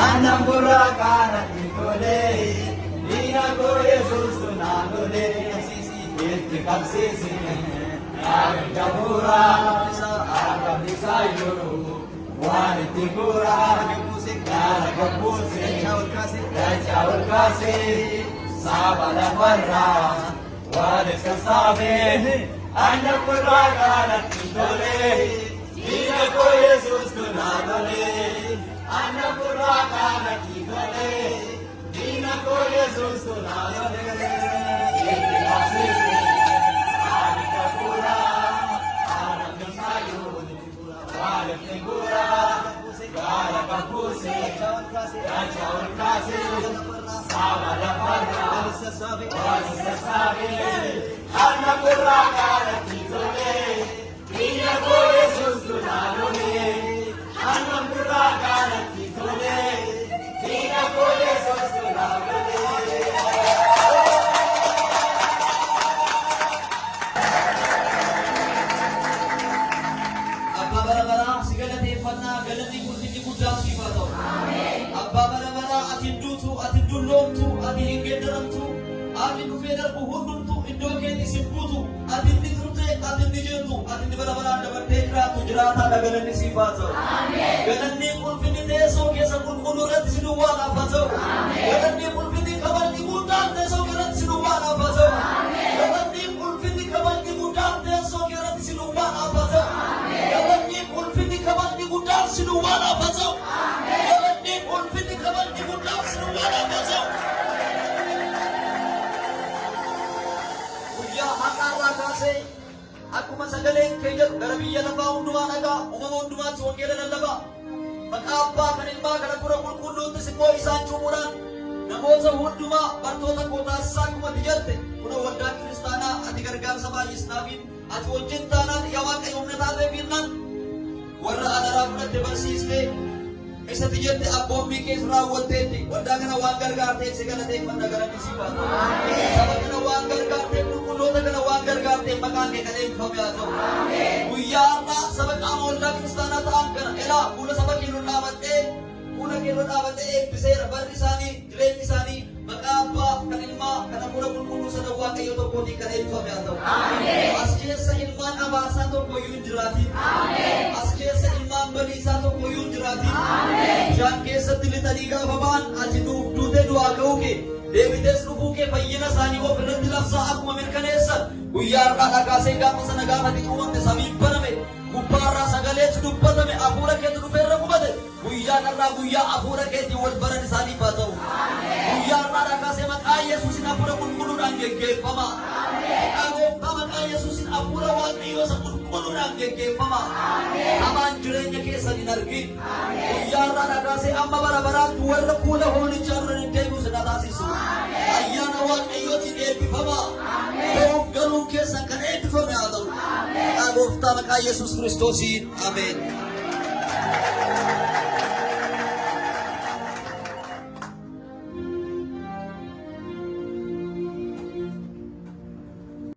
Anak burakan at ikole, Dina ko Jesus tunanole, Iti kapsisi, Agam jabura, Agam disayo, Wani tigura, Naraga pusi, Chaul kasi, Sabala barra, Wani kasabi, Anak burakan at ikole, Dina ko Jesus tunanole, Anak burakan at ikole, Dina ko Jesus tunanole, Iti kapsisi, Agam jabura, Agam disayo, Wani tigura, Naraga pusi, Chaul kasi, Sabala barra, Wani kasabi, Anak burakan at ikole, Dina ko Jesus tunanole, Anak burakan at ikole, Dina ko Jesus tunanole. Abba bara si galateeffannaa galanni ulfinni guddaan siif haa ta'u. Abbaa bara ati hin duutu, ati hin dulloomtu, ati hin geeddaramtu, ati dhufee darbu hundumtu iddoo keetti si buutu, ati inni turte, ati inni jirtu, ati inni bara baraan dabartee jiraatu jiraataadha galanni siif haa ta'u. Galanni ulfinni teessoo keessa qulqulluu irratti si duwwaadhaaf haa ta'u. Galanni ulfinni kabajni guddaan teessoo irratti si duwwaadhaaf haa ta'u. Galanni ulfinni kabajni guddaan teessoo irratti si duwwaadhaaf haa ta'u. Galanni ulfinni kabajni guddaan si duwwaadhaaf haa ta'u. Galanni ulfinni kabajni guddaan si duwwaadhaaf haa ta'u. Guyyaa har'aarraa kaasee akkuma sagaleen kee jedhu gara biyya lafaa hundumaa dhagaa, uumama hundumaatti wangeela lallabaa. Maqaa Abbaa kan Ilmaa kan Hafuura Qulqulluuttis immoo isaan cuumuudhaan namoota hundumaa bartoota koo taasisaa akkuma ati jette kuna waldaa kiristaanaa ati gargaarsa baay'isnaafiin ati wajjin taanaan yaa Waaqayyo humna taateefiinnaan warra adaraa fudhatte barsiistee isatti jette abboommii keessa raawwatteetti waldaa kana waan gargaarteef si galateeffanna galanni siif haa ta'u. Saba kana waan gargaarteef qulqulloota kana waan gargaarteef maqaan kee kan eebbifame haa ta'u. Guyyaa har'aa saba qaama waldaa kiristaanaa ta'an kana elaa fuula saba keenya dhaabattee fuula keenya dhaabattee eebbiseera barri isaanii jireenyi isaanii maqaa Abbaa kan Ilmaa kan Hafuura Qulqulluu sana Waaqayyo tokkootiin kan eebbifame haa ta'u. As keessa ilmaan abaarsaa tokkoyyuu hin jiraatin. As keessa ilmaan badiisaa tokkoyyuu hin jiraatin. Bishaan keessatti lixanii gaafa ba'an ati nuuf duutee du'aa ka'uu kee deebitees dhufuu kee fayyina isaanii of irratti labsaa akkuma mirkaneessan guyyaa har'aa kaasee gaafa sana gaafa ati uumamte samiin baname gubbaarraa sagaleetu dubbatame hafuura keetu dhufeerra qubate guyyaa har'aa guyyaa hafuura keetiin wal baran isaaniif haa ta'u. Guyyaa har'aa kaasee maqaa Yesuusin hafuura qulqulluudhaan geggeeffama. Maqaa Gooftaa maqaa Yesuusin hafuura Waaqayyoo isa qulqulluudhaan geggeeffama. Hamaan jireenya keessan hin argin. Guyyaa har'aa kaasee amma bara baraatti warra fuula hoolichaa dura hin deebi'u sana taasisu. Ayyaana Waaqayyootiin eebbifama. Ta'uuf galuun keessan kan eebbifame haa ta'u. Maqaa Gooftaa maqaa Yesuus Kiristoosiin ameen.